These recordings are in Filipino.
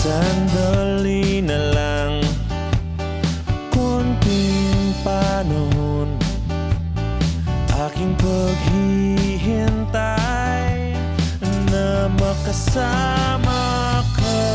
Sandali na lang, konting panahon, aking paghihintay na makasama ka.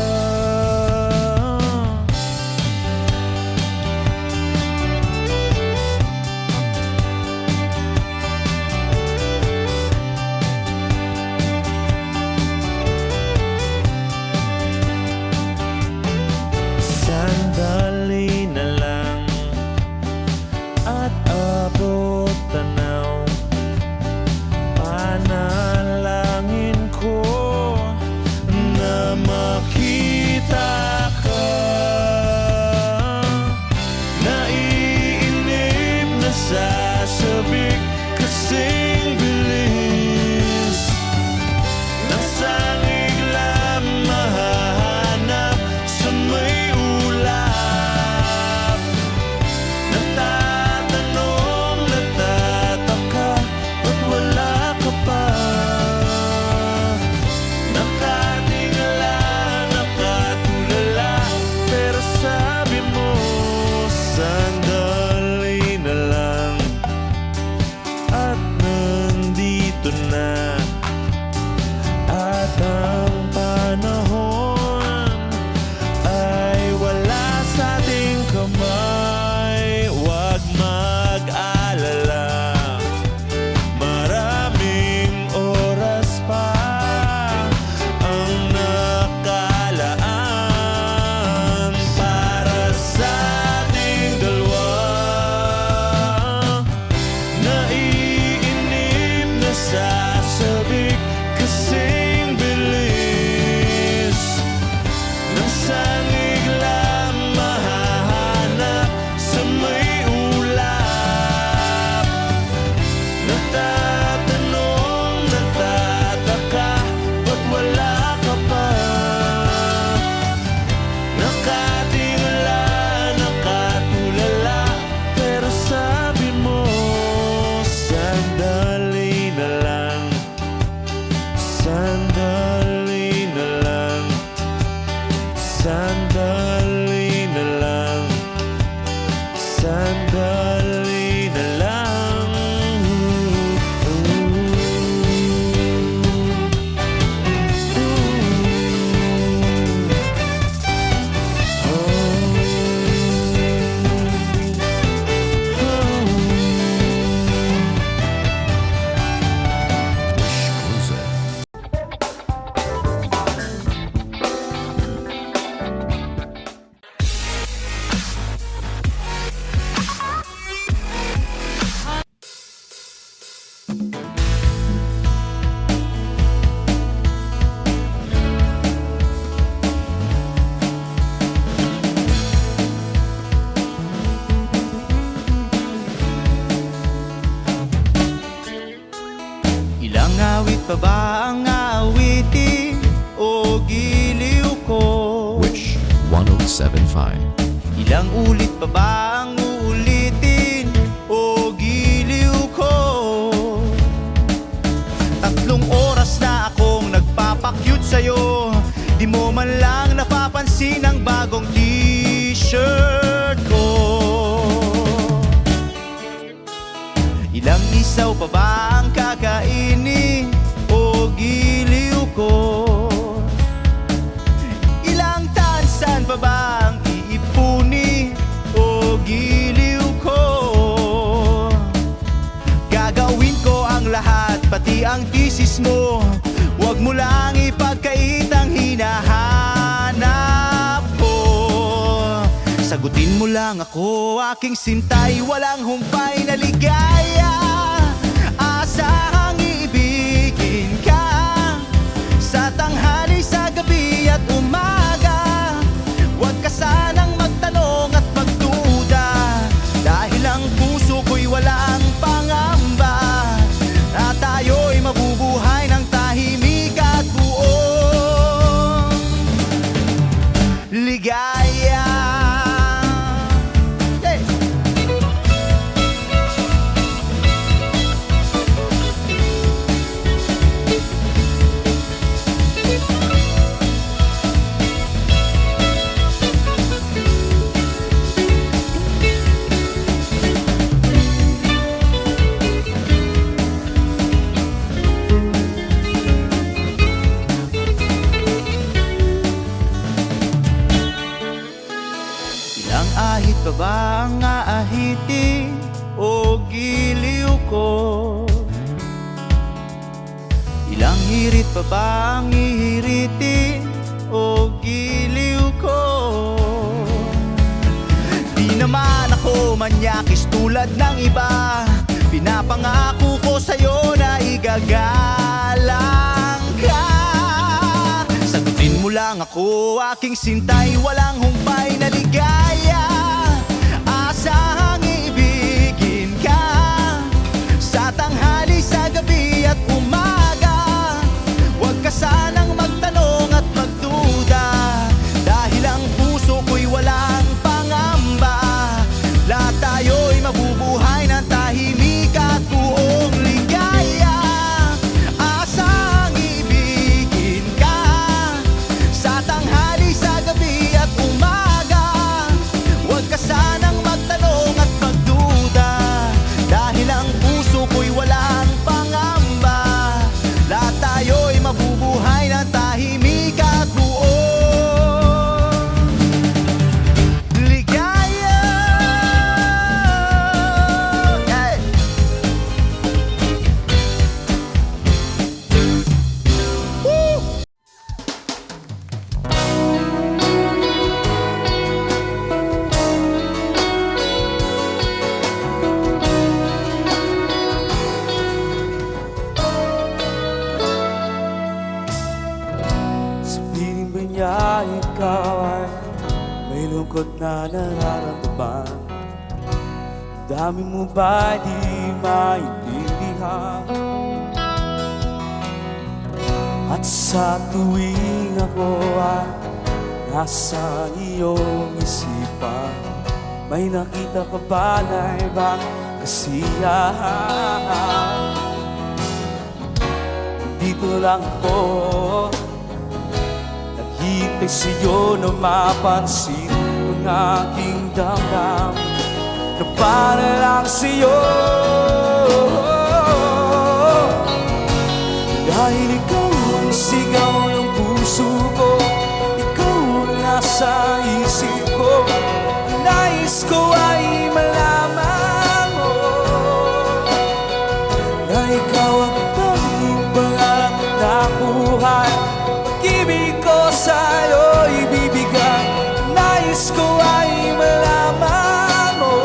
Sandali na lang at abot tanaw, panalangin ko na makita ka. Naiinip na sasabik kasing bilis ng sangig lang mahahanap sa may ulap. Natatanong, natataka, ba't wala ka pa? Nakatingala, nakatulala, pero sabi mo sandali na lang at nandito na. At ang panahon ay wala sa ating kamay. Huwag mag-alala, maraming oras pa ang nakalaan para sa ating dalawa. Naiinip na sasabik kasing bilis ng sangig lang mahahanap sa may ulap. Natatanong, natataka, ba't wala ka pa? Nakatingala, nakatulala, pero sabi mo sandali na lang. Sandali na lang, sandali na lang, sandali na lang. Ilang awit pa ba ang awitin o giliw ko? Wish 1075. Ilang ulit pa ba ang uulitin o giliw ko? 3 oras na akong nagpapakyut sa'yo, di mo man lang napapansin ang bagong t-shirt ko. Ilang isaw pa ba ang kakainin o giliw ko? Ilang tansan pa ba ang iipuni o giliw ko? Gagawin ko ang lahat, pati ang thesis mo. Huwag mo lang ipagkait ang hinahanap ko. Sagutin mo lang ako, aking sintay, walang humpay na ligaya. Asahang iibigin ka sa tanghali, sa gabi at umaga. Huwag ka sanang magtanong at magduda, dahil ang puso ko'y walang pangamba na tayo'y mabubuhay ng tahimik at buong ligaya. pa ba ang aahitin o giliw ko? Ilang hirit pa ba ang ihiritin o giliw ko? Di naman ako manyakis tulad ng iba. Pinapangako ko sa'yo na igagalang ka. Sagutin mo lang ako, aking sintay, walang humpay na ligaya. Asahang ibigin ka sa tanghali, sa gabi at umaga. Huwag ka sanang magtanong at magduda, dahil ang puso ko'y walang pangamba. Lahat tayo'y mabubuhay ng tahimik at buong ligaya. Asang ibigin ka sa tanghali, sa gabi at umaga. Huwag ka sanang magtanong at magduda, dahil ang puso ko'y walang pangamba. Lahat tayo'y mabubuhay ng tahimik at buong ligaya. Hey! Woo! Sa piling ba niya ikaw ay may lungkot na nararamdaman? Dami mo ba di maintindihan? At sa tuwing ako ay nasa iyong isipan, may nakita ka ba na ibang kasiyahan? Dito lang ako, naghihintay sa'yo na mapansin ang aking damdamin, na para lang sa'yo. Dahil ikaw ang sigaw ng puso ko, ikaw ang nasa isip ko. Nais ko ay malaman mo na ikaw ang tanging pangarap na buhay. Pag-ibig ko sa'yo ibibigay. Nais ko ay malaman mo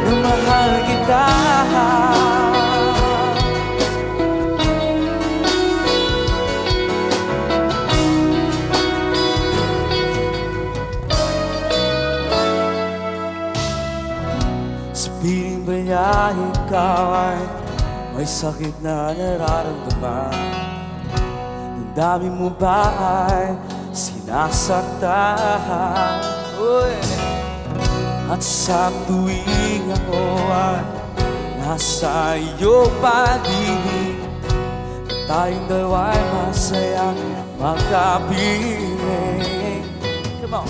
na mahal kita. Sa piling ba niya ikaw ay may sakit na nararamdaman? Ang dami mo ba ay sinasaktan? Uy. At sa tuwing ako ay nasa iyo paligid, tayong dalawa ay masayang magkapiling. Come on!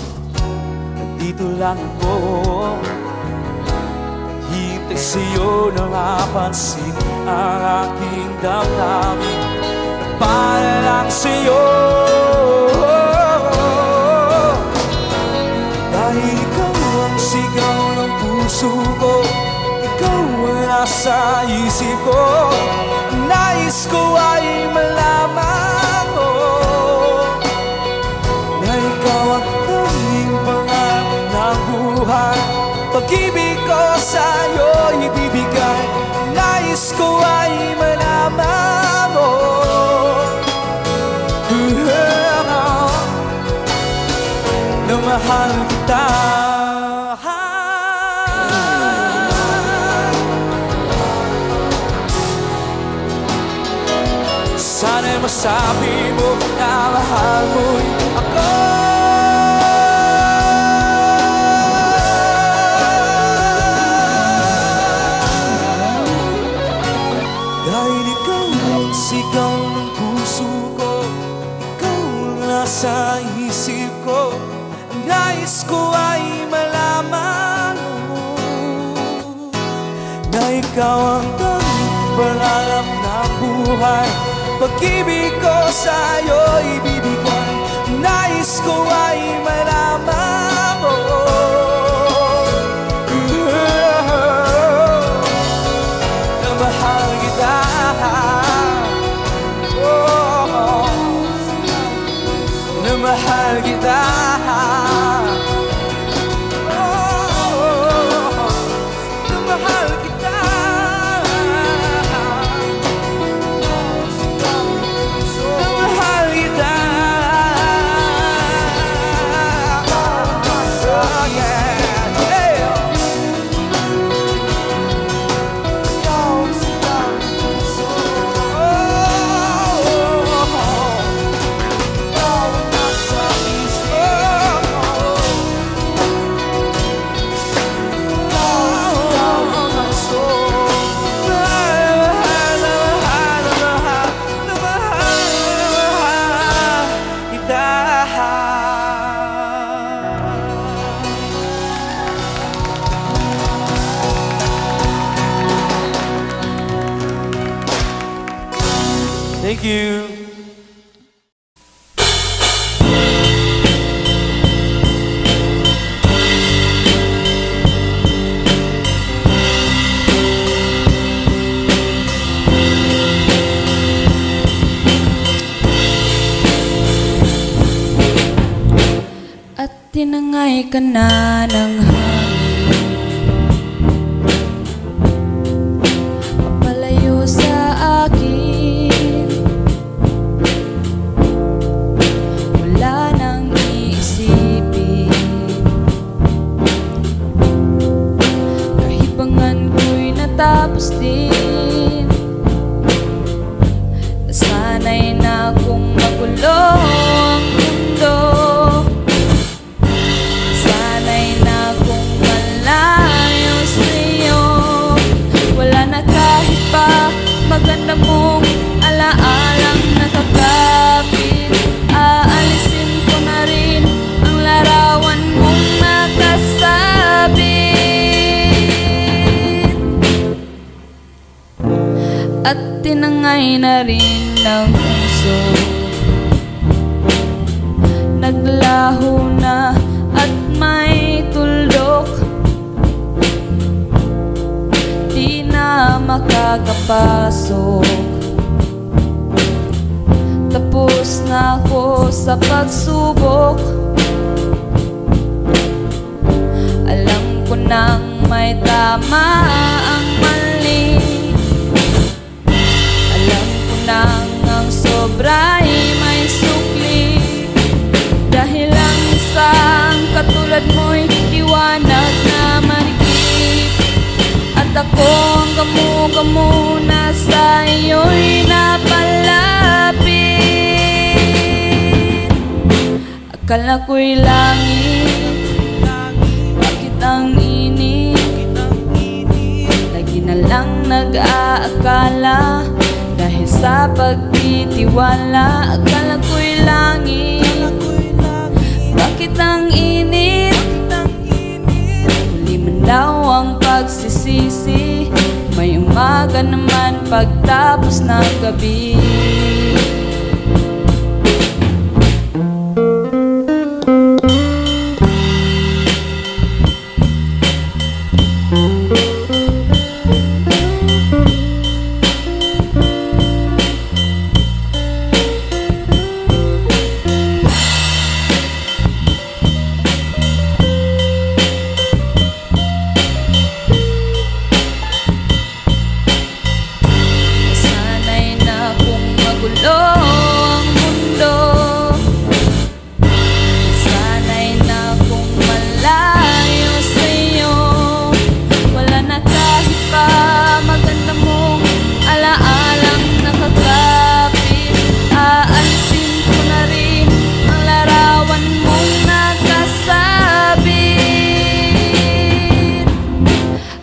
Nandito lang ako, hintay sa'yo na mapansin ang aking damdamin, para lang sa'yo. Dahil ikaw ang sigaw ng puso ko, ikaw ang nasa isip ko. Nais ko ay malaman mo na ikaw ang tanging pangarap ng buhay. Pag-ibig ko sa'yo ibibigay. Nais ko ay malaman mo na mahal kita. Sana'y masabi mo na mahal mo'y ako. Dahil ikaw ang sigaw ng puso ko, ikaw ang nasa isip ko. Ang nais ko ay malaman mo na ikaw ang tanging pangarap ng buhay. Pag-ibig ko sa'yo ibibigay. nais ko ay malaman mo. Na mahal kita. Na mahal kita. Na mahal kita. Na mahal kita. Oh, yeah. Hey. Thank you. At tinangay ka na ng hangin, papalayo sa akin. Wala nang iisipin, kahibangan ko'y natapos din. Nasanay na kung magulo ang mundo, sanay na kung malayo sa'yo. Wala na kahit pa maganda mong alaalang nakakapit. Aalisin ko na rin ang larawan mong nakasabit. At tinangay na rin ng puso, naglaho na at may tuldok. Di na makakapasok, tapos na ako sa pagsubok. Alam ko nang may tama ang mali, alam ko nang ang sobra'y may sukli. Dahil ang isang katulad mo'y liwanag na marikit, at ako ang gamo-gamo na sa iyo'y napalapit. Akala ko'y langit, bakit ang init? Lagi na lang nag-aakala, dahil sa pagtitiwala. Akala ko'y langit, bakit ang init? Huli man daw ang pagsisisi, may umaga naman pagtapos ng gabi.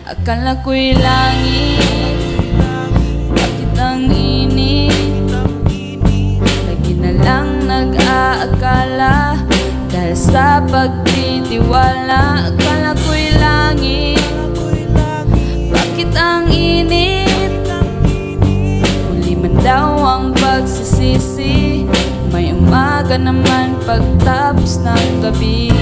Akala ko'y langit, bakit ang init? Lagi na lang nag-aakala, dahil sa pagtitiwala. Akala ko'y langit, bakit ang init? Huli man daw ang pagsisisi, may umaga ka naman pagtapos ng gabi.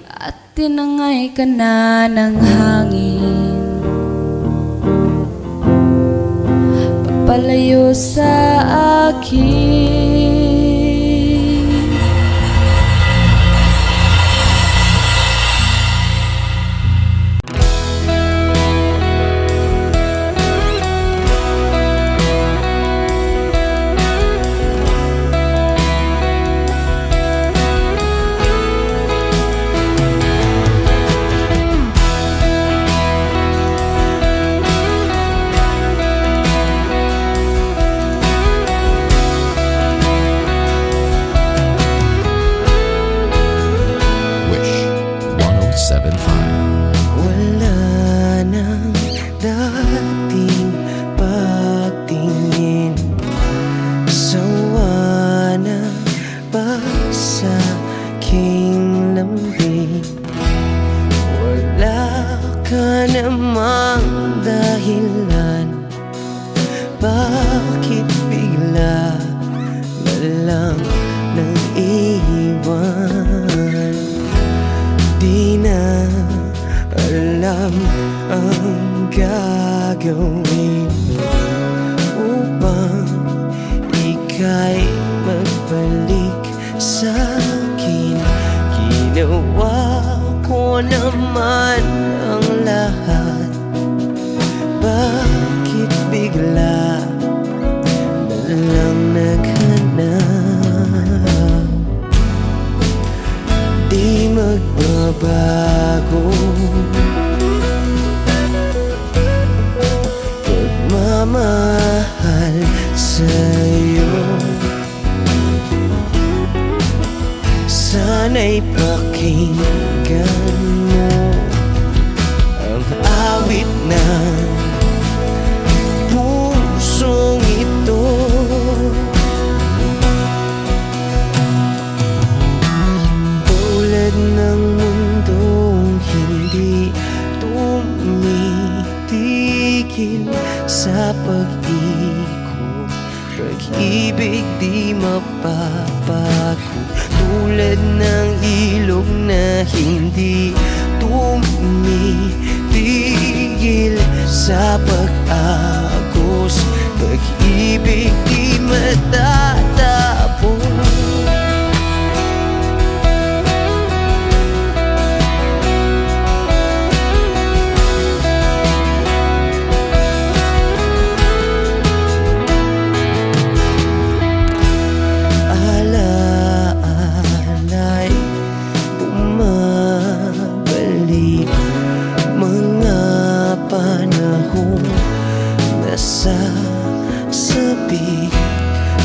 At tinangay ka na ng hangin, papalayo sa akin. Wish 1075. Wala nang dating pagtingin, sawa na ba sa aking lambing? Wala ka namang dahilan, bakit bigla na lang nang iwan? Di na alam ang gagawin upang ika'y magbalik sa'kin. Ginawa ko naman ang lahat, bakit bigla na lang naghanap? Di magbabago pagmamahal sa'yo. Sana'y pakinggan mo ang awit ng pusong ito. Tulad ng mundong hindi tumitigil sa pag-ikot, pag-ibig di mapapago. Tulad ng ilog na hindi tumitigil sa pag-agos, pag-ibig di matatapos. Alaala'y bumabalik, mga panahon nasasabi.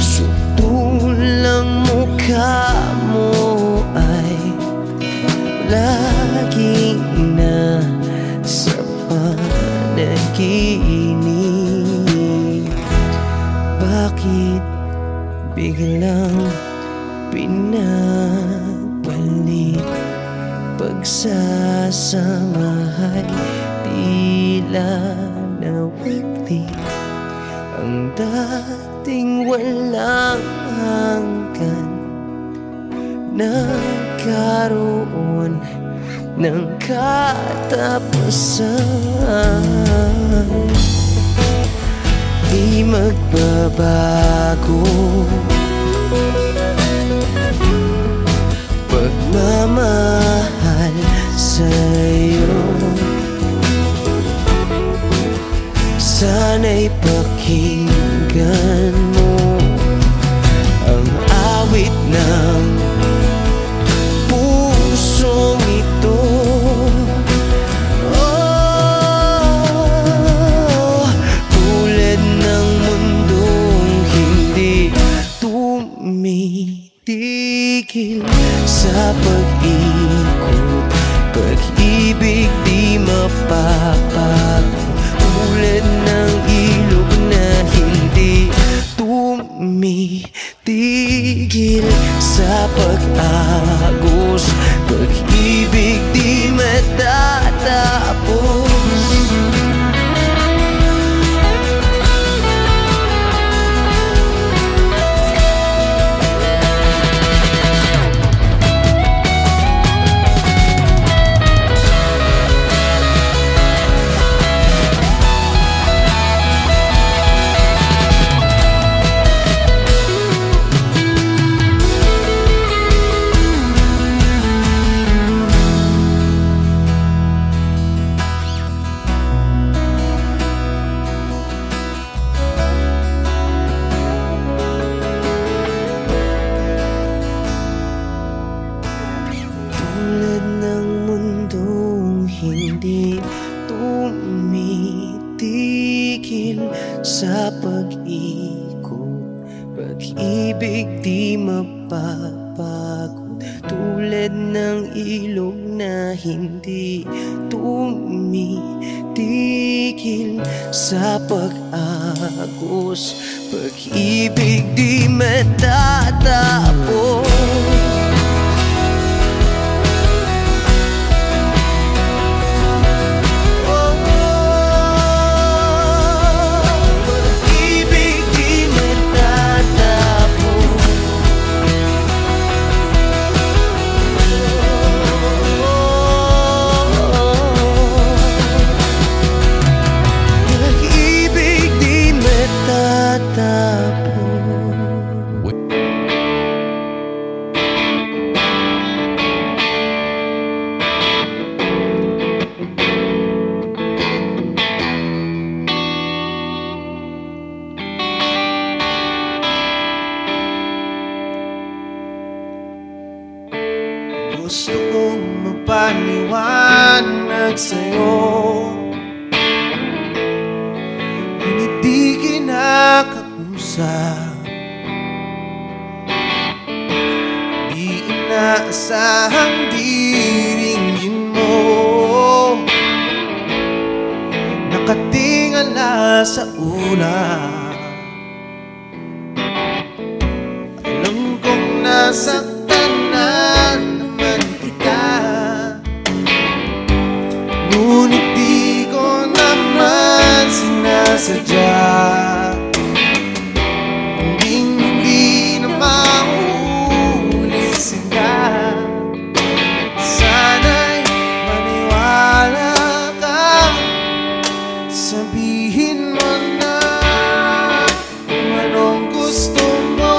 Sutulang mukha mo ay laging nasa panaginip. Bakit biglang pinabalik? Pagsasamahay tila nawagli, ang dating walang hanggan nagkaroon ng katapusan. Di magbabago pagmamahal sa'yo. Sana'y pakinggan mo ang awit ng pusong ito. Tulad ng mundong hindi tumitigil sa pag-ikot, pag-ibig di mapapago. Tulad ng ilog na hindi tumitigil sa pag tigil sa pag-ikot. Pag-ibig di mapapagod, tulad ng ilog na hindi tumitigil sa pag-agos. Pag-ibig di matatapos. Pag-ibig di matatapos. Pag-ibig di matatapos. Gusto kong magpaliwanag sa'yo, ngunit di kinakausap. Di inaasahang diringgin mo, nakatingala sa ulap. Alam kong nasaktan na naman kita, ngunit di ko naman sinasadya. Hindi na mauulit sila. Sana'y maniwala ka, sabihin mo na kung anong gusto mo.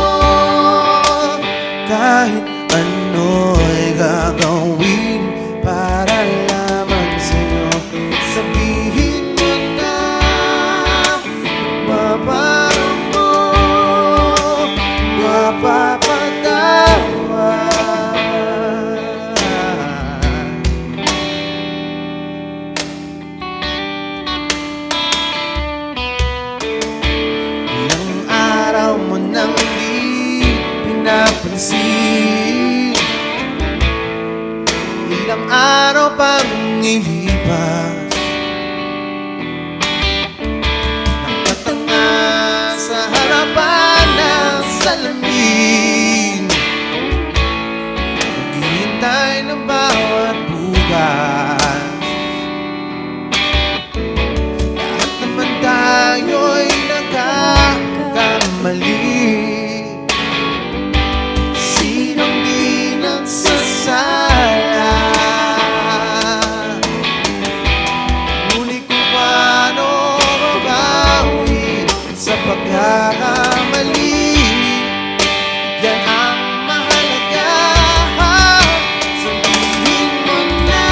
Kahit ano'y gagawin para lamang sa'yo. Sabihin mo na mababago mo, mapapatawa. Ilang araw mo nang di pinapansin, ilang araw pang ilipas, nakatanga sa harapan ng salamin, naghihintay ng bawat bukas. Lahat naman tayo'y nagkakamali. Sinong di nagsasala? Ngunit kung paano mabawi sa pagkakamali, yan ang mahalaga. Sabihin mo na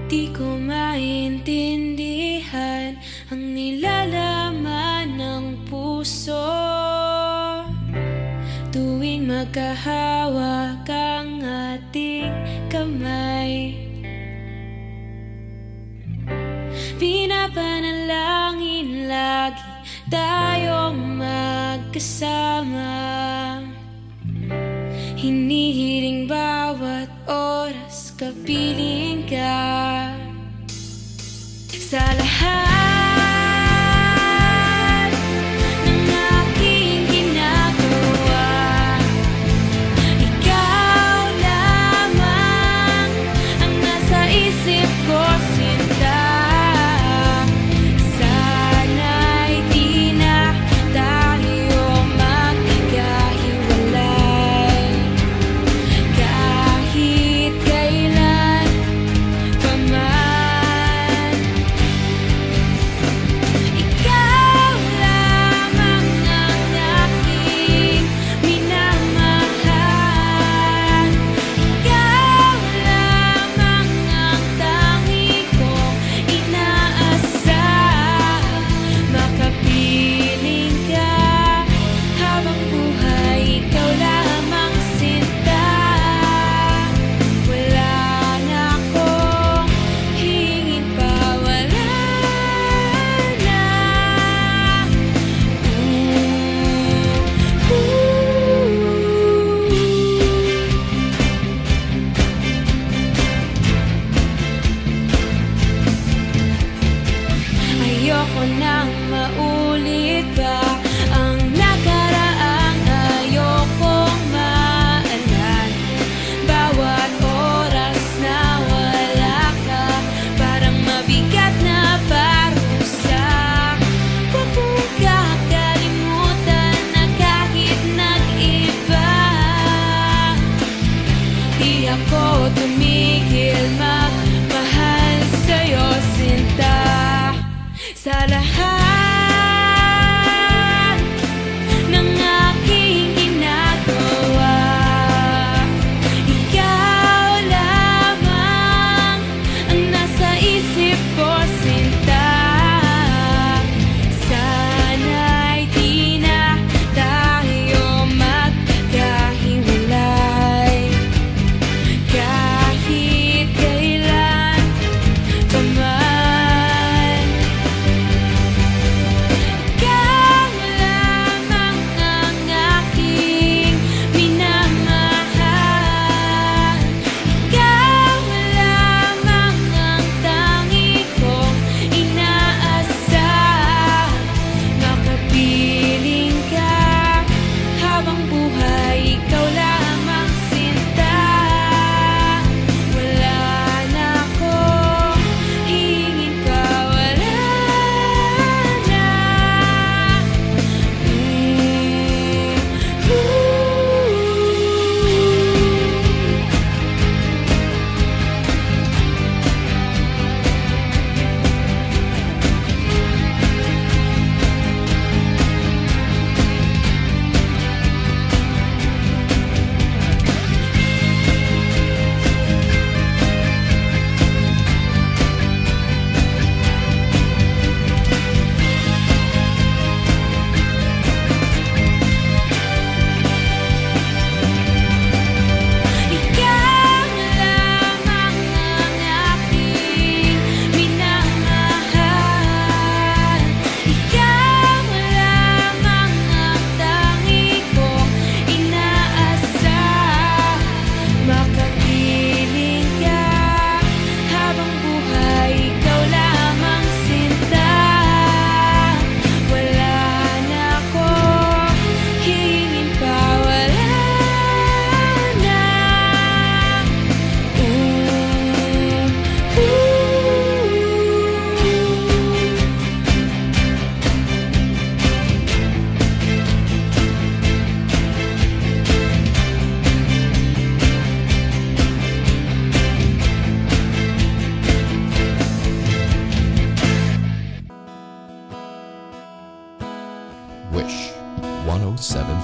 Di ko maintindihan ang nilalaman ng puso tuwing magkahawak ang ating kamay. Pinapanalangin lagi tayong magkasama. Hinihiling bawat oras kapiling ka. Sa lahat ng aking ginagawa, ikaw lamang ang nasa isip ko, sinta. Sana'y di na tayo magkakahiwalay kahit kailan pa man. Ikaw lamang ang aking minamahal. Ikaw lamang ang tangi kong inaasam. Makapiling ka habang buhay, ikaw lamang sinta. Wala na akong hingin pa, wala na. Ayoko nang maulit pa ang nakaraang ayokong maalala. Bawat oras na wala ka, parang mabigat na parusa. Huwag mong kakalimutan na kahit nag-iba, di ako tumigil magmahal sa'yo, sinta. Sa lahat ng aking ginagawa, ikaw lamang ang nasa isip ko, sinta. Sana'y di na tayo magkakahiwalay kahit kailan pa man. Ikaw lamang ang aking minamahal. Ikaw lamang ang tangi kong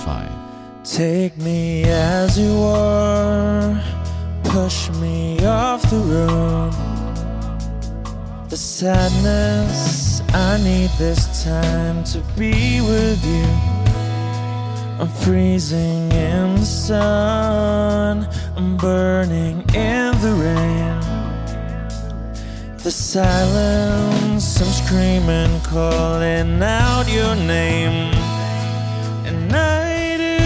1075. Take me as you are, push me off the road. The sadness, I need this time to be with you. I'm freezing in the sun, I'm burning in the rain. The silence, I'm screaming, calling out your name. And I do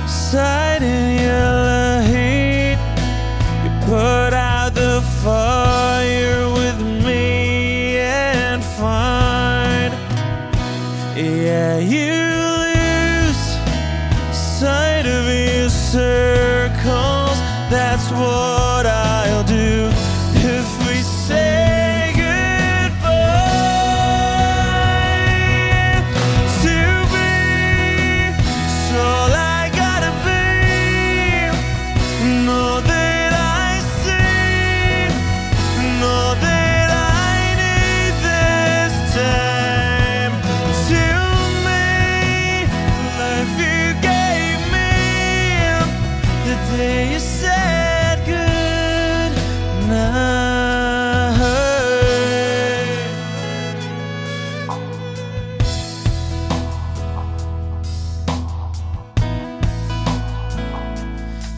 sighed in your heat. You put out the fire with me and find, yeah, you lose sight of your circles. That's what I'll do if we say goodbye. To be, it's all I gotta be. Know that I see, know that I need this time. To me, life you gave me the day you said good night.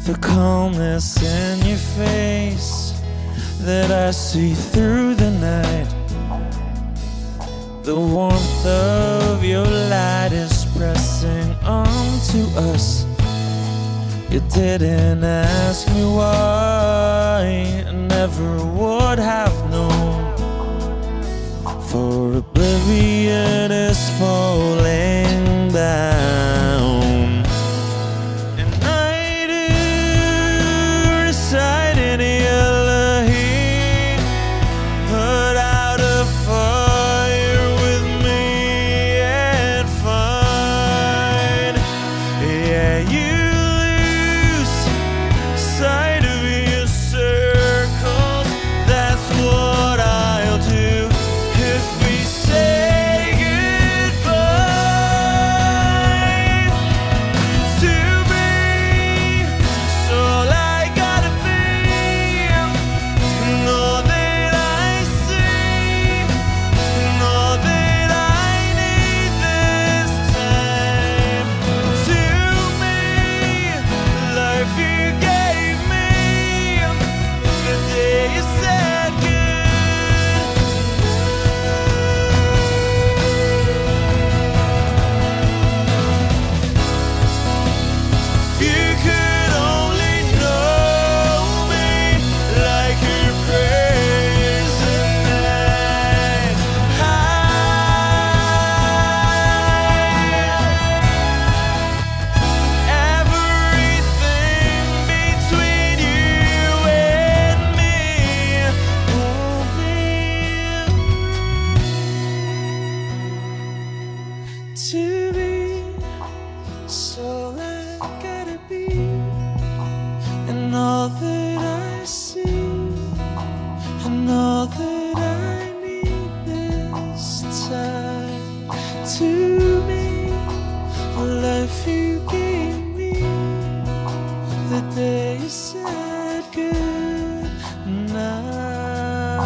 The calmness in your face that I see through the night. The warmth of your light is pressing onto us. You didn't ask me why, I never would have known. For oblivion is falling down. And I do reside in your heat. Put out a fire with me and find, yeah, you lose sight of your circles. That's what I'll do if we say goodbye. To be, it's all I gotta be. Know that I see, know that I need this time. To me, life you gave me the day you said good. If you could only know me like your present night. Everything between you and me won't be to be. So I gotta be, and all that I see, and all that I need this time. To me, life you gave me the day you said good night.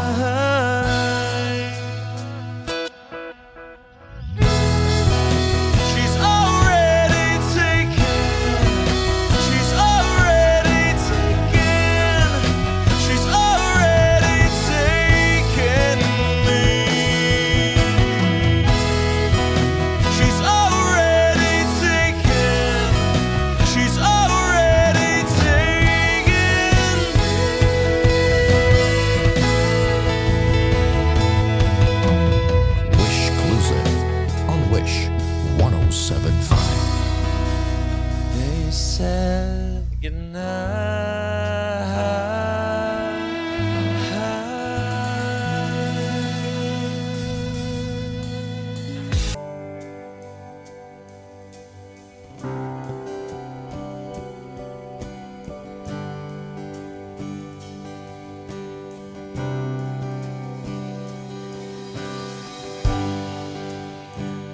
She's already taken. She's already taken. She's already taken me. She's already taken. She's already taken me. Wish Exclusive on Wish 1075. They said goodnight.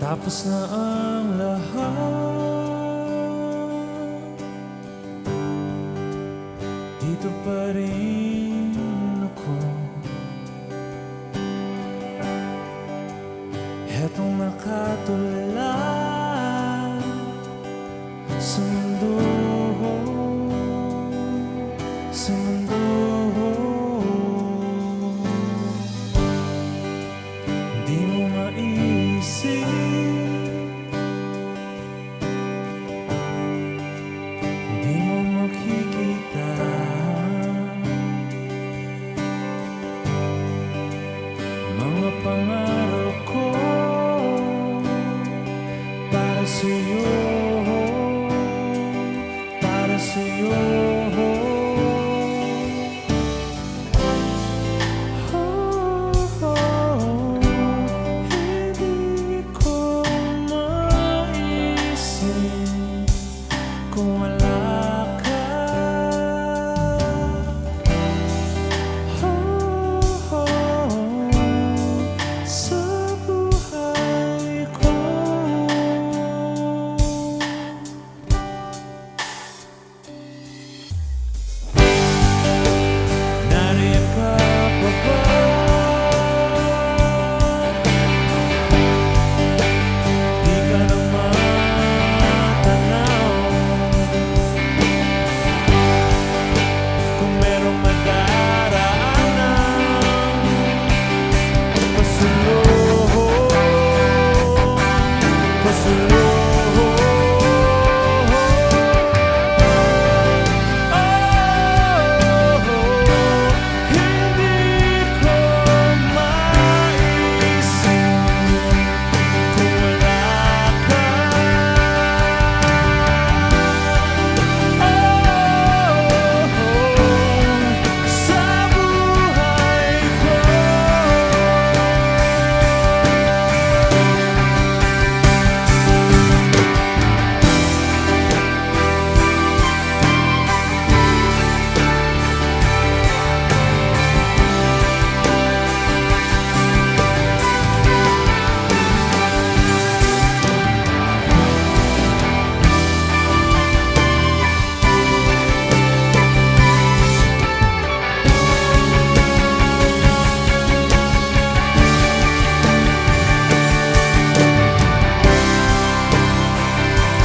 Tapos na ang lahat. nandito pa rin ako. Etong nakatulala sa mundo, sa mundo. Di mo maisip, di mo makikita mga pangarap ko para sa'yo, para sa'yo. Hindi ko maisip kung wala ka. Sa buhay ko. Nariyan ka pa ba? Di ka na matanaw. Kung merong madaraanan pasulong, pasulong. Hindi ko maisip kung wala ka. Sa buhay ko.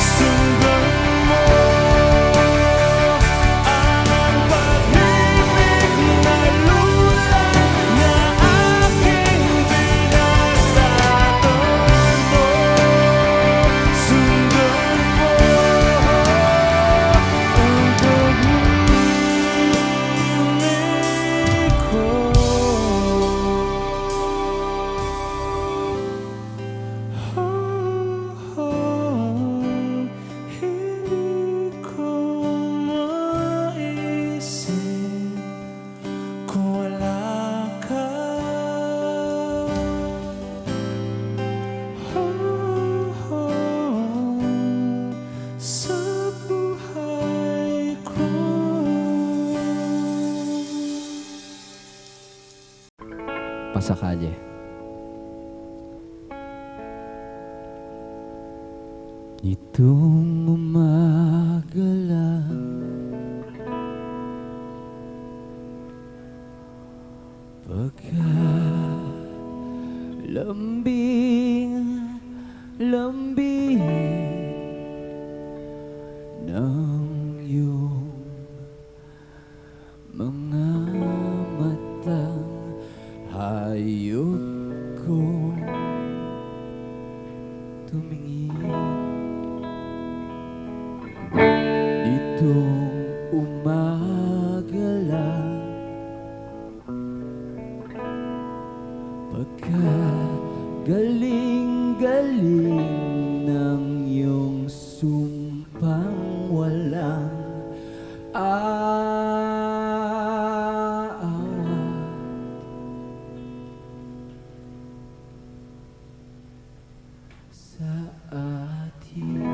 Sundan mo ang pag-ibig na lulang na aking pinagtatanto. Sundan mo ang pag-ibig ko. Hindi ko maisip kung wala ka. Sa buhay ko. Pasakaye. Itong umaga lang pagka lambing ng iyong mga matang hayop ko tumingin. Itong umaga lang pagka galing-galing ng iyong sumpang walang aawa. Sa atin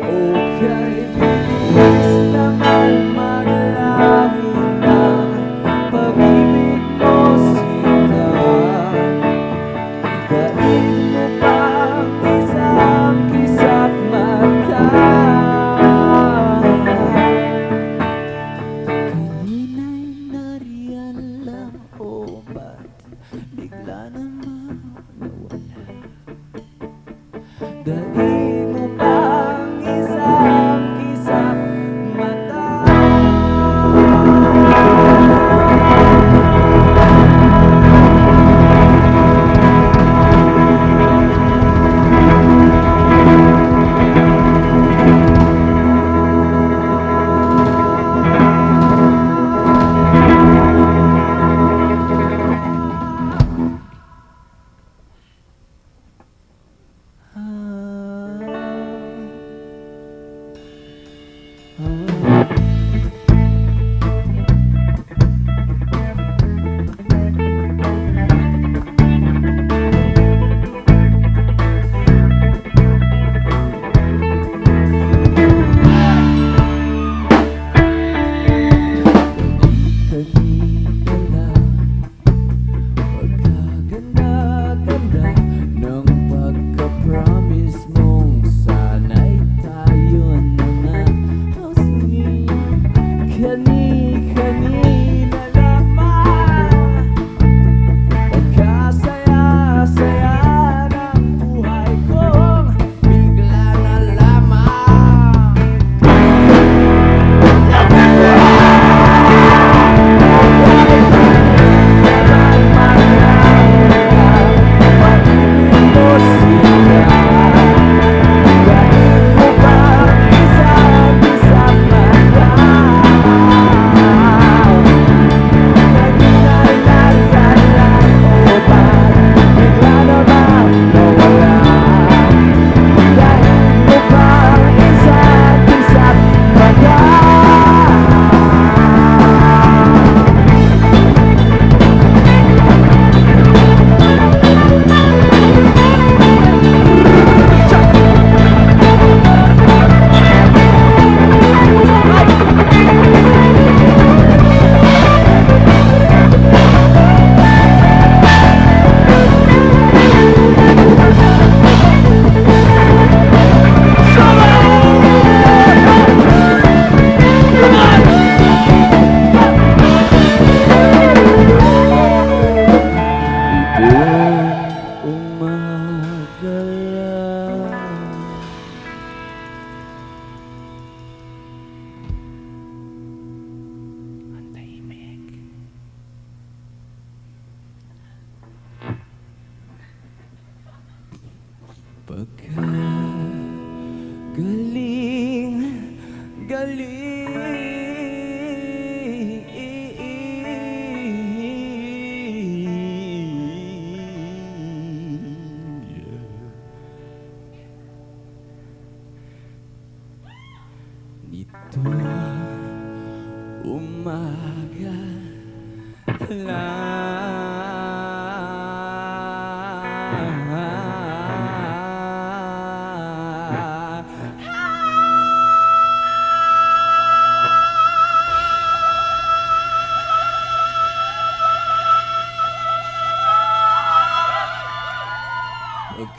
okay, bilis naman maglaho ng pag-ibig mo, sinta.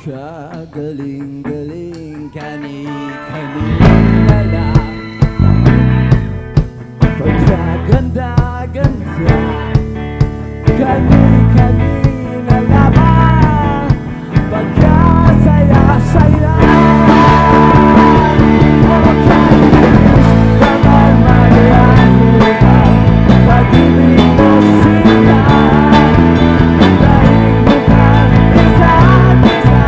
Kagaling-galing kani-kanina lang Pagkaganda-ganda Kani-kanina lamang Pagkasaya-saya Pagkainis naman marihan Pag-ibig mo sila Dahil mukhang isa't isa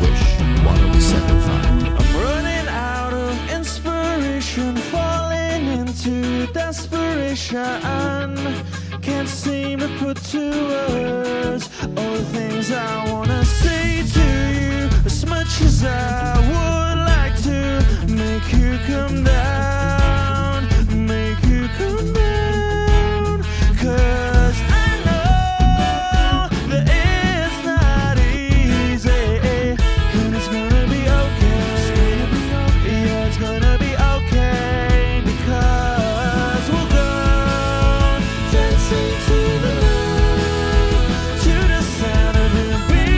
Wish 1075. I'm running out of inspiration, falling into desperation. Can't seem to put to words all the things I wanna say to you. As much as I would like to make you come down, make you come down. 'Cause I know that it's not easy, and it's gonna be okay. Yeah, it's gonna be okay, because we'll go dancing to the light, to the sound of it being.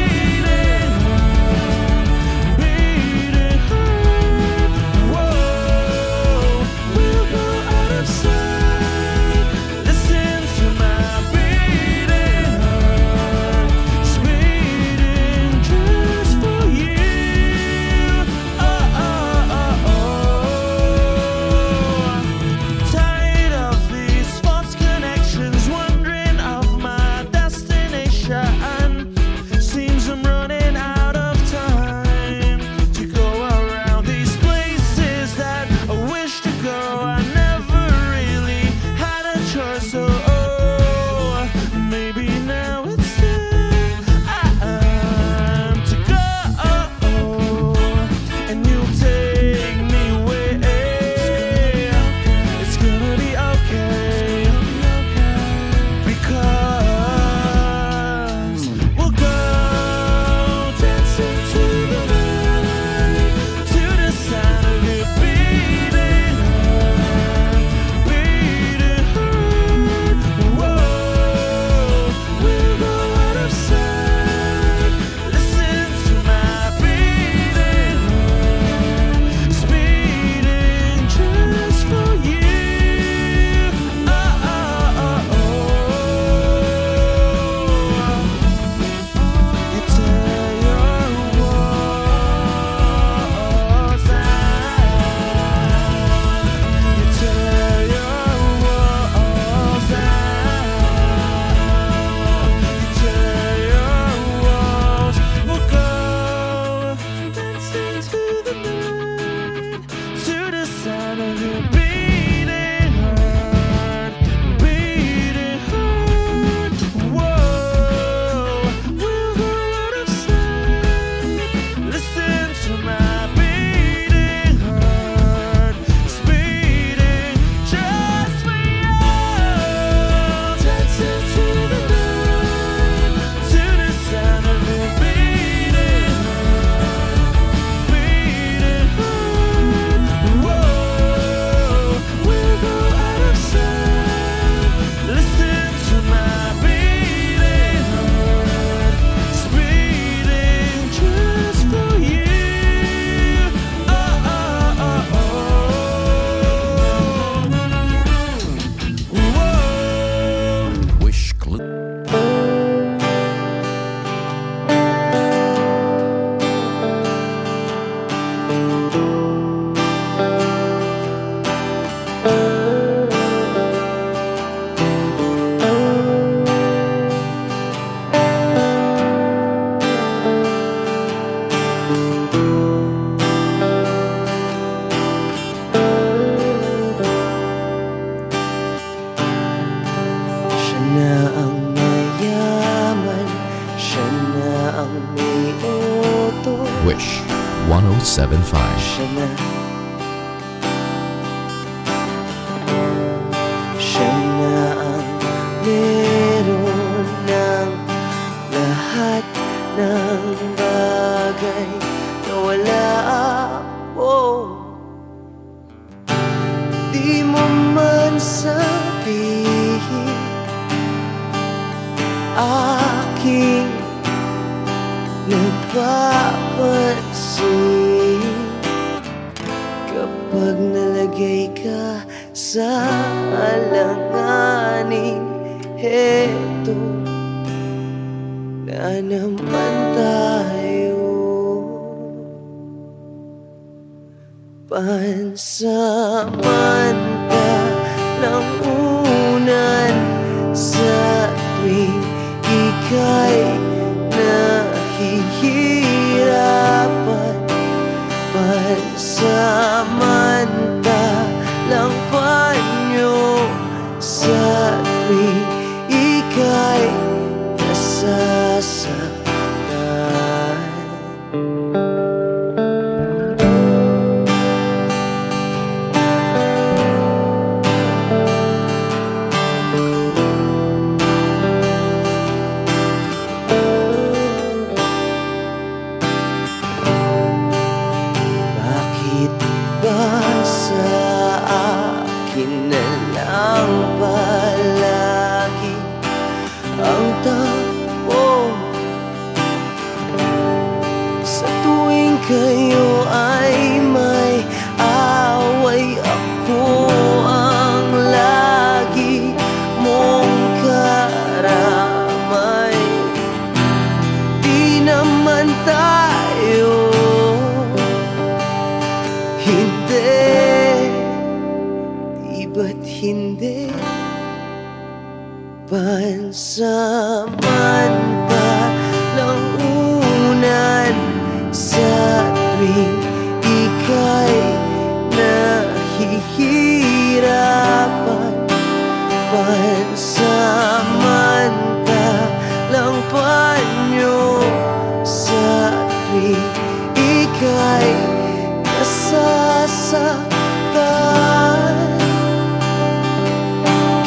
Wish 1075. Siya na ang meron ng lahat ng bagay na wala ako. Di mo man sabihin aking napapansin kapag nalagay ka sa alanganin. Heto na naman tayo, pansamantalang unan sa tuwing ika'y nahihirapan. Pansamantalang panyo sa tuwing ika'y nasasaktan. Bakit ba sa akin na lang palagi ang takbo? Sa tuwing kayo ay may away, ako ang lagi mong karamay. Di naman tayo, hindi, di ba't hindi? Pansamantalang unan sa tuwing ika'y nahihirapan. Pansamantalang panyo sa tuwing ika'y nasasaktan.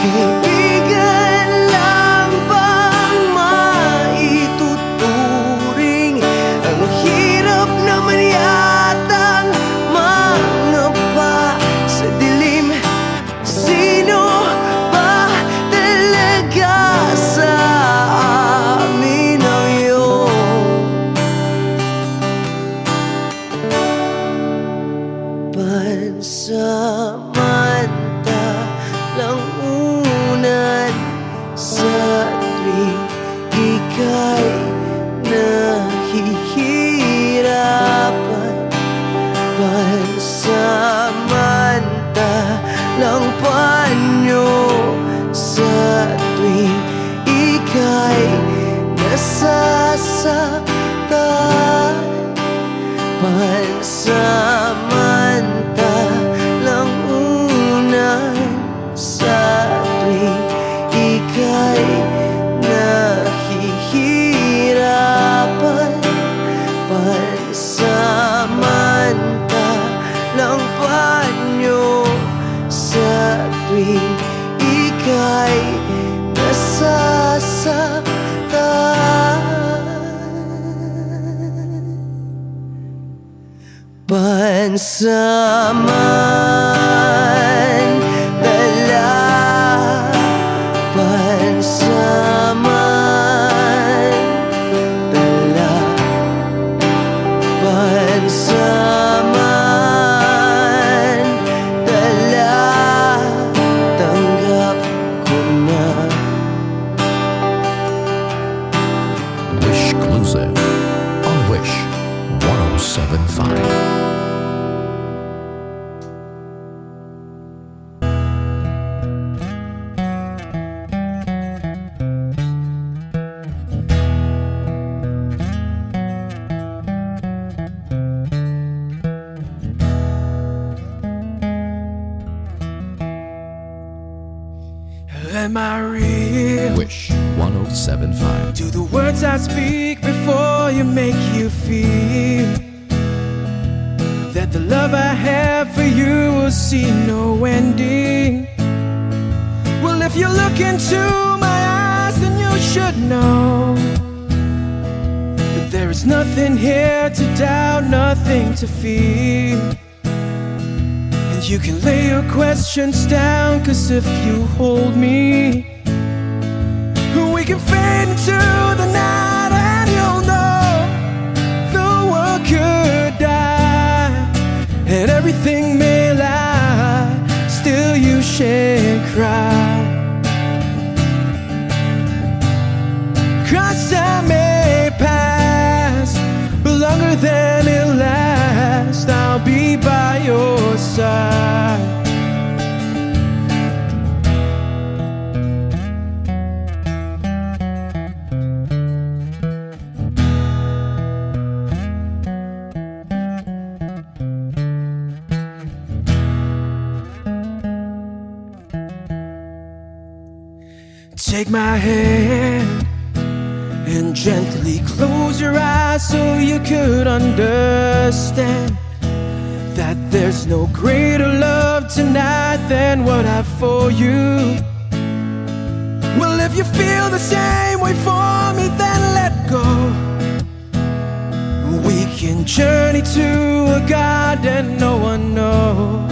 Kaibigan lang bang maituturing? Ang hirap naman yatang mangapa sa dilim. Sino ba talaga sa amin ang iyong pansamantalang unan sa tuwing ika'y nahihirapan. Pansamantalang panyo sa tuwing ika'y nasasaktan. Pansamantalang unan sa tuwing ika'y nahihirapan. Pansamantalang panyo sa tuwing ika'y nasasaktan. Pansamantala, pansamantala, pansamantala, tanggap ko na. Wish Exclusive on Wish 1075. Am I real? Wish 1075. Do the words I speak before you make you feel? love I have for you will see no ending. Well, if you look into my eyes, then you should know that there is nothing here to doubt, nothing to fear. And you can lay your questions down, 'cause if you hold me, we can fade into the night, and you'll know the world could die and everything may lie, still you shan't cry. 'Cause time may pass, but longer than it'll last, I'll be by your side. Take my hand and gently close your eyes so you could understand that there's no greater love tonight than what I've for you. Well, if you feel the same way for me, then let go. We can journey to a garden no one knows.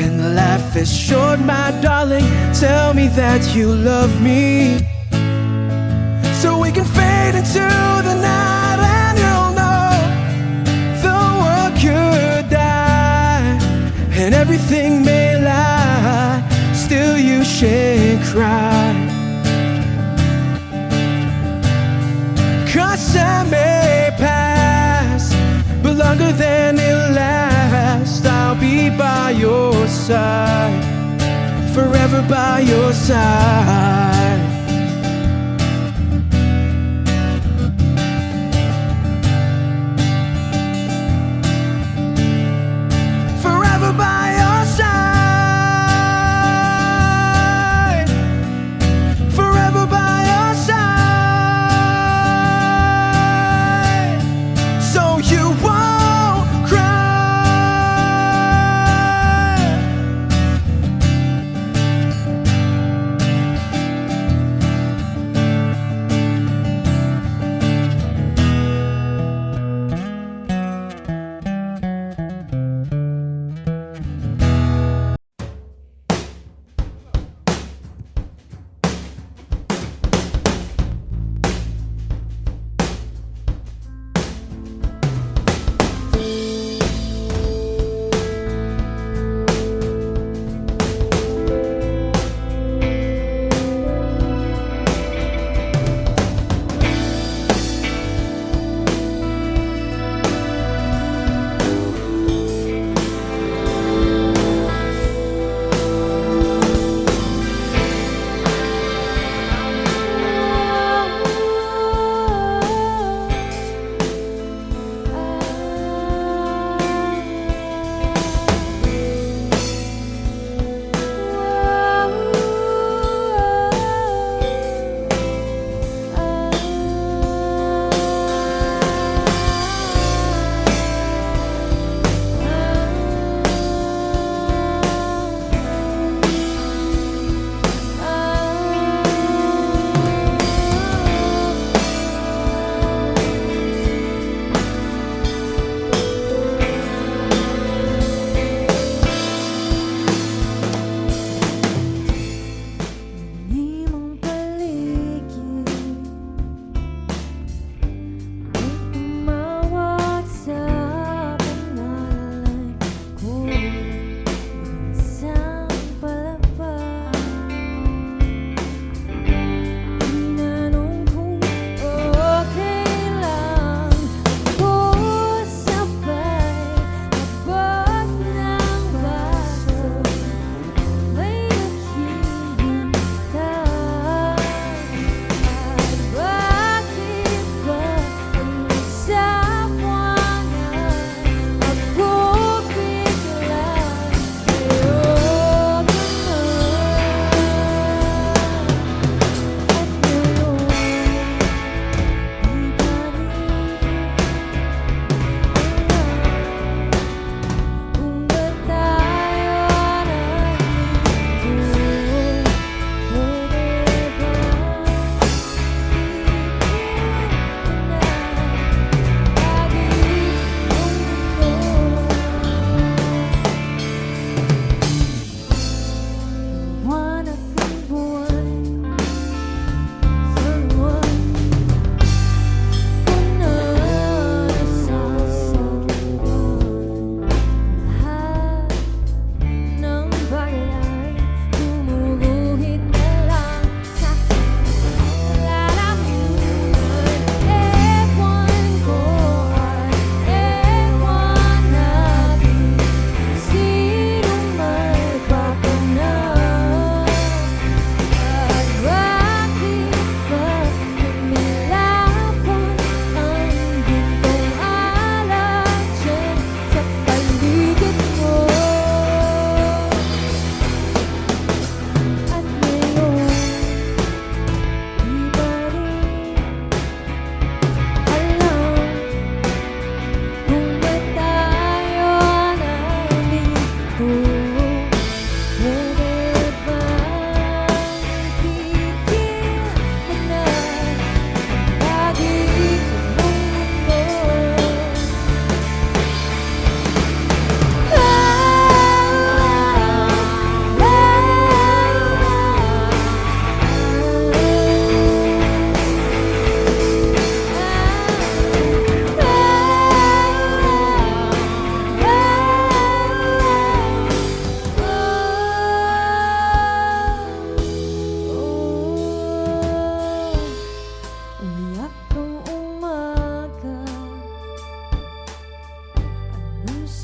And life is short, my darling, tell me that you love me, so we can fade into the night, and you'll know the world could die and everything may lie, still you shan't cry. 'Cause time may pass, but longer than it'll last, I'll be by your side, forever by your side. Forever by your side, forever by your side, so you won't cry.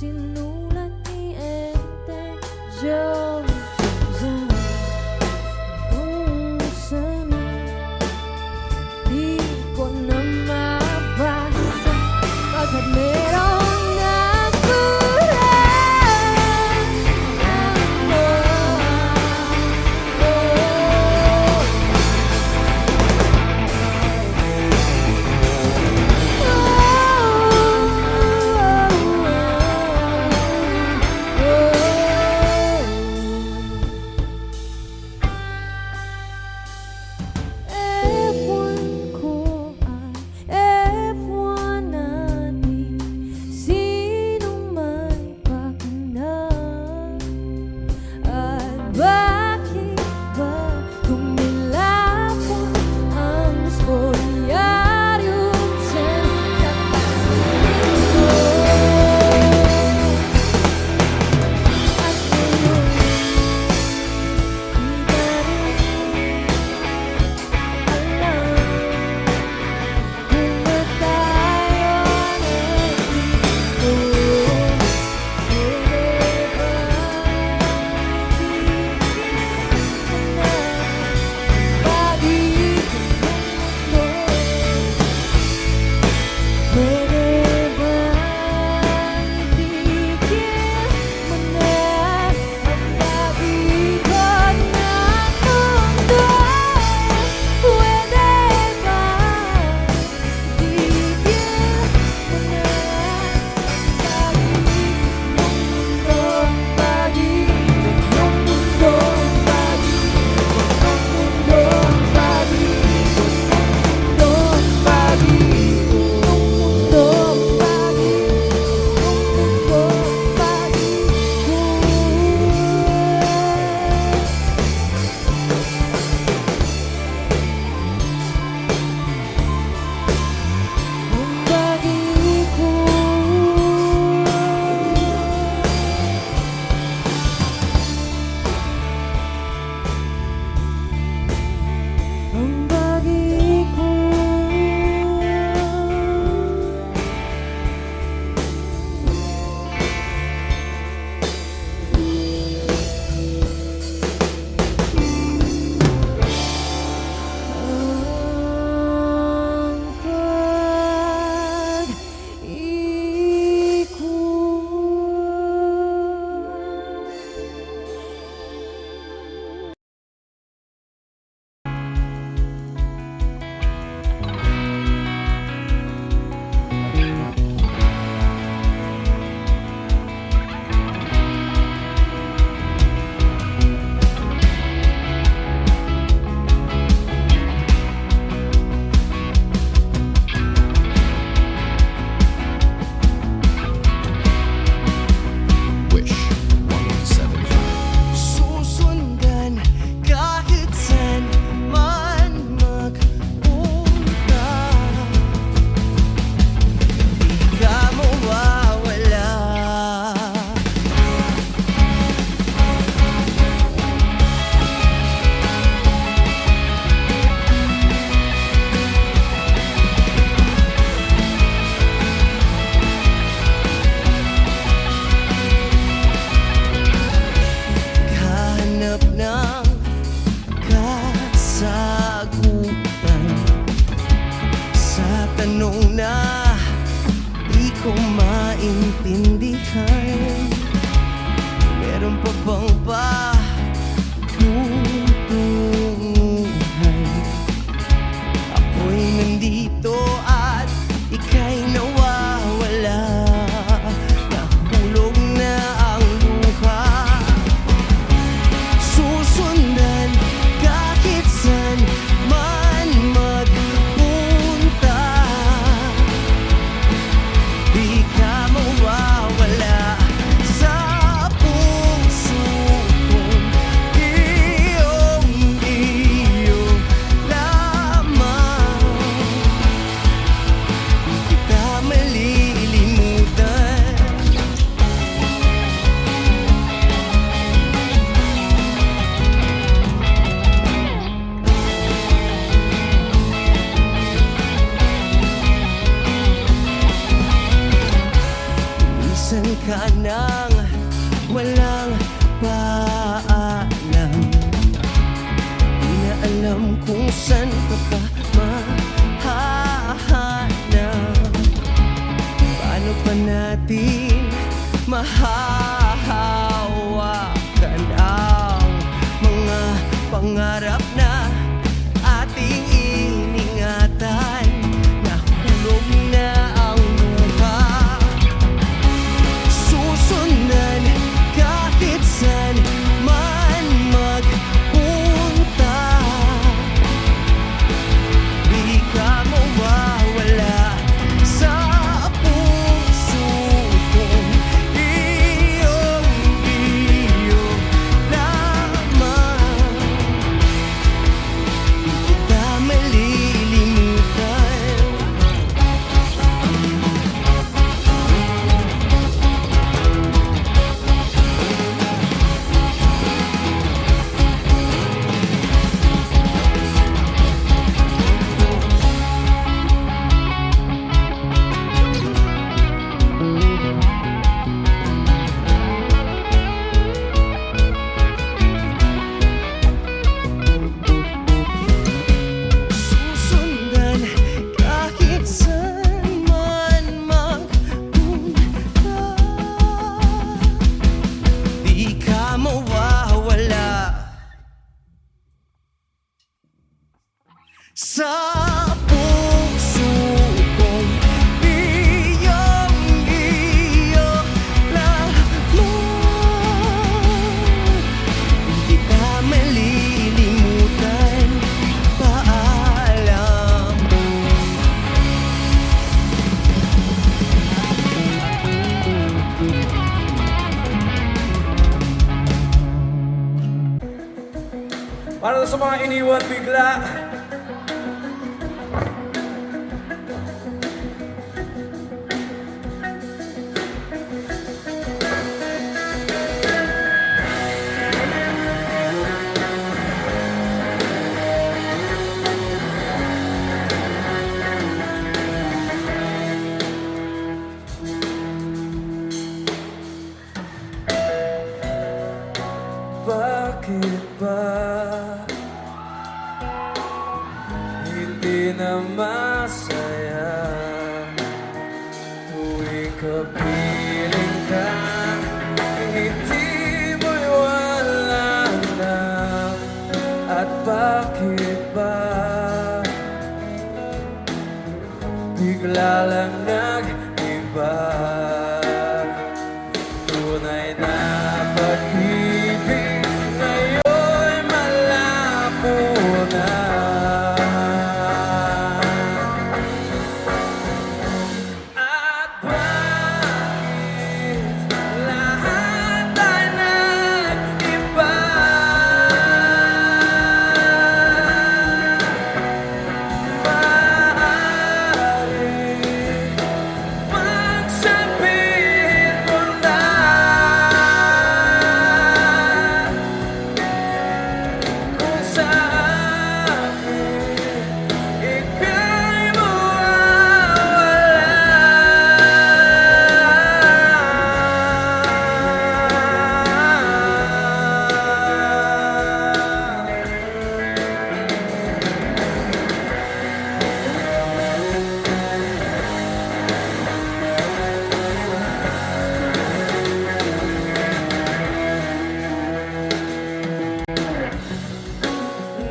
sinulat ni Ente Joe kung saan di ko na mabasa pagkat merong nakurang ako. F1 ko ay F1 na di sino may pakialam. At bakit ba kumilapon ang spoilyarium dyan sa paligid ko? At ngayon, di ba rin alam kung ba't tayo nandito? Pwede ba itigil mo na ang pag-ikot ng mundo? Pwede ba itigil mo na ang pag-ikot ng mundo? Pag-ikot ng mundo, pag-ikot ng mundo, pag-ikot ng mundo, ang Wish 1075. Susundan kahit saan man magpunta. Di ka mawawala. Kahanap ng kasagutan sa tanong na di ko maintindihan. Meron pa bang patutunguhan? Ako'y nandito at ika'y nawawala. Nahulog na ang luha. Susundan kahit saan man magpunta. Di ka mawawala. ka nang walang paalam. Di na alam kung saan ka pa mahahanap. Paano pa natin mahahawakan ang mga pangarap na ating iningatan? Nahulog na ang lupa, susundan kahit saan man magpunta. Di ka mawawala sa puso kong iyong-iyo lamang. Di kita malilimutan. Susundan kahit saan man magpunta. Di ka mawawala sa puso kong iyong-iyo lamang. Di ka malilimutan. Paalam. Para sa mga iniwan bigla, bakit ba hindi na masaya tuwing kapiling ka? Ngiti mo'y wala na. At bakit ba bigla lang nag-iba? Tunay na pag-ibig ngayon'y malabo na. At bakit lahat ay nag-iba? Maaaring magsabihin mo na kung sa akin ika'y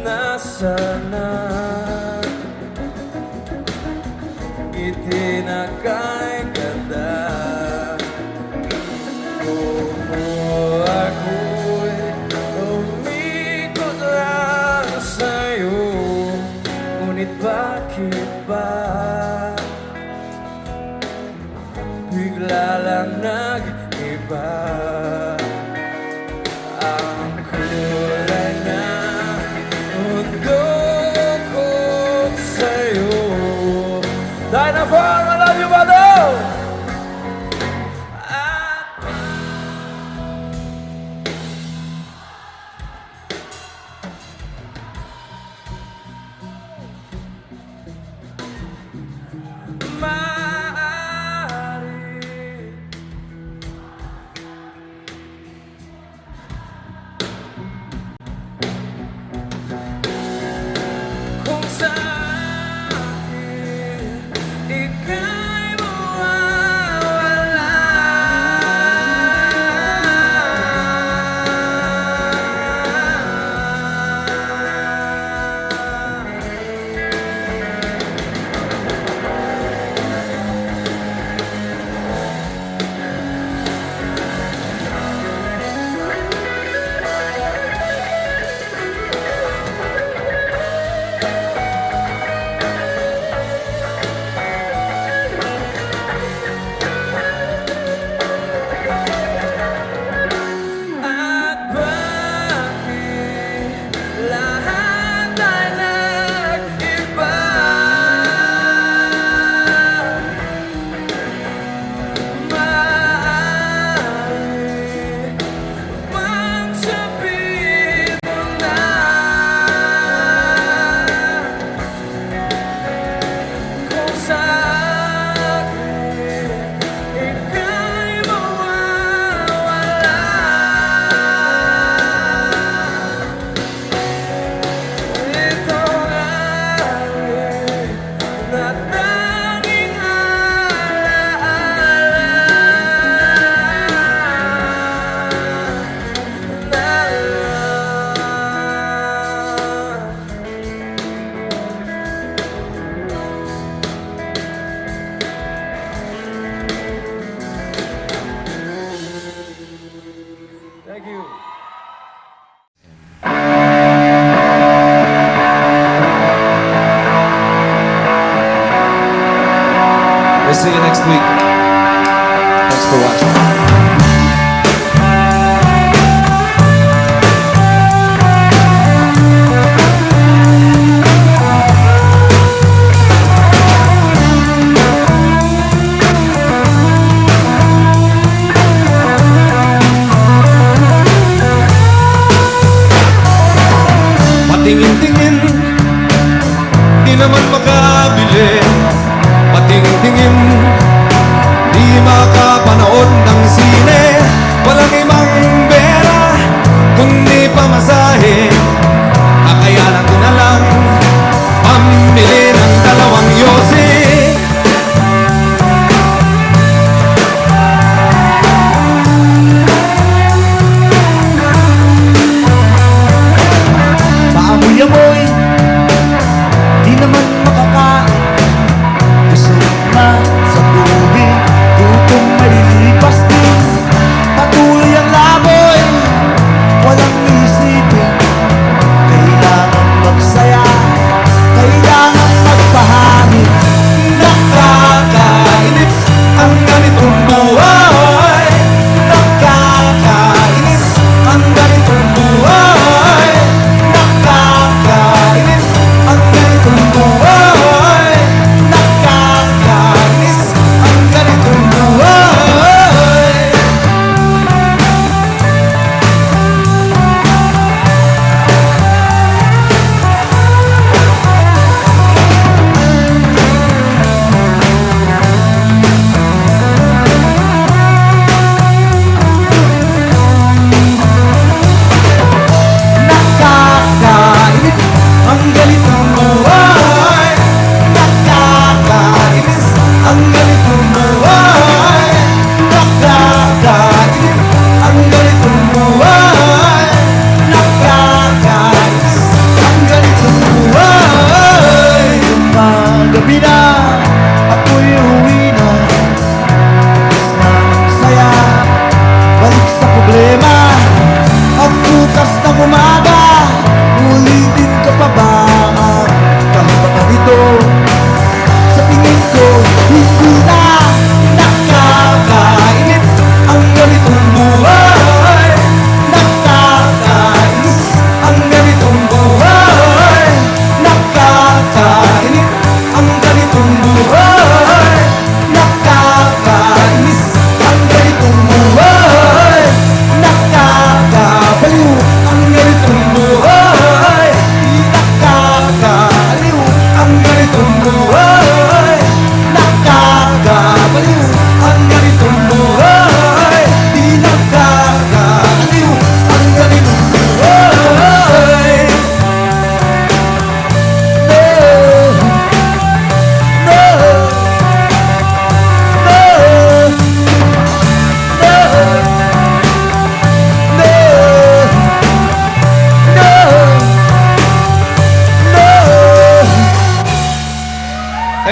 nasaan na ngiti na kay ganda? Kung ako'y umikot lang sa'yo, ngunit bakit ba bigla lang nag-iba? Ang kulay na mundo ko sa'yo. Dynapalm, I love you, Bado! Maaari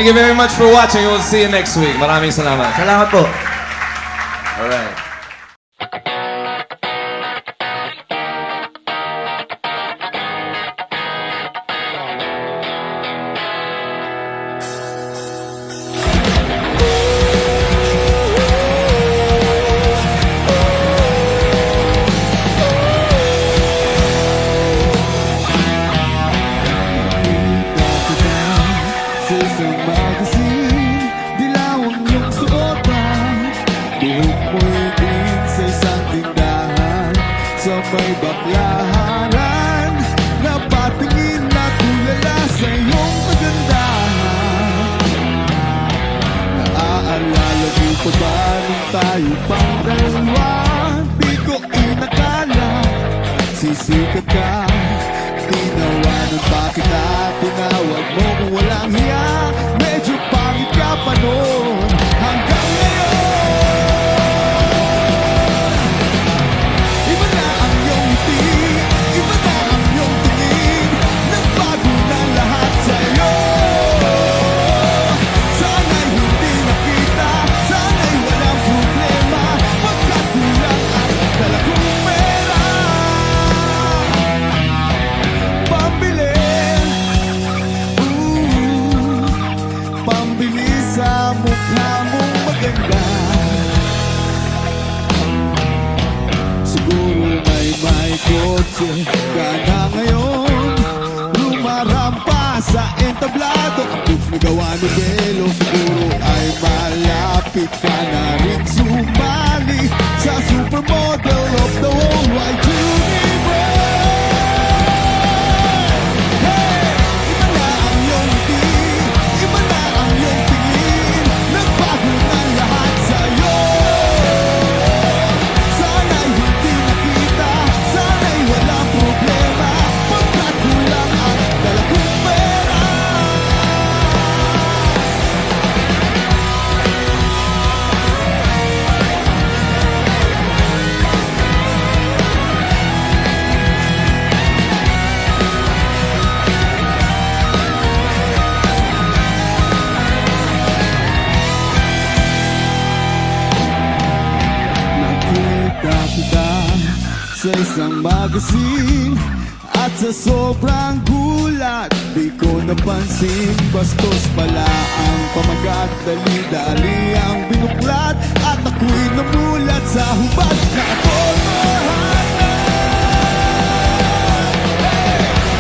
Thank you very much for watching. We'll see you next week. Maraming salamat. Salamat po. Alright. Sa isang magazine, dilaw ang iyong suotan. Buhok mo'y green sa isang tindahan. Sa may baklaran, napatingin na tulala sa iyong kagandahan. Naaalala mo pa ba nung tayo pang dalawa? Di ko inakala, sisikat ka. Tinawanan ba kita? Tinawag mo kung walang hiya. Medyo pangit ka pa noon hanggang ngayon. Iba na ang iyong ngiti, iba na ang iyong tingin. Nagbago na lahat sa'yo. Sana'y hindi nakita, sana'y walang problema. Pagkat kulang ang dala kong pera. Pambili, pambili sa mukha mong maganda. Siguro may kotse ka na ngayon. Lumarampa sa entablado, kung nagawa ni Belo. Siguro ay malapit ka na rin sumali sa supermodel of the whole wide universe. Iba na ang iyong ngiti, iba na ang iyong tingin. Nagbago na lahat sa'yo. Sana'y hindi nakita, sana'y walang problema. Pagkat kulang ang dala kong pera. Nakita kita sa isang magazine. At sa sobrang gulat, di ko napansin. Bastos pala ang pamagat, dali-dali ang binuklat. At ako'y namulat sa hubad na pormahan.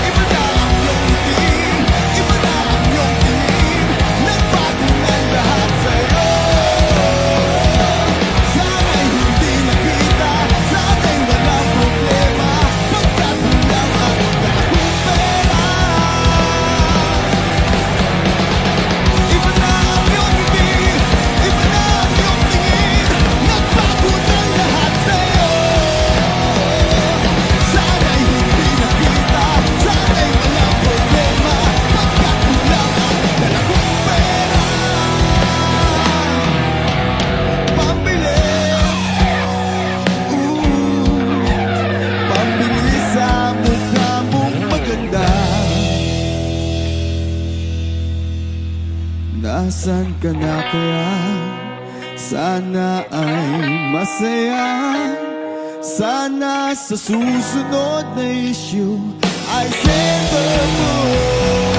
Iba na ang iyong ngiti, iba na ang iyong tingin. Nagbago na lahat sa'yo. Sana'y hindi nakita, sana'y walang problema. Pagkat kulang ang dala kong pera. Iba na ang iyong ngiti, iba na ang iyong tingin. Nagbago na lahat sa'yo. Sana'y hindi nakita, sana'y walang problema. Pagkat kulang ang dala kong pera. Pambili, pambili sa mukha mong maganda. Nasaan ka na kaya? Sana ay masaya. Sana sa susunod na issue ay Sailor Moon.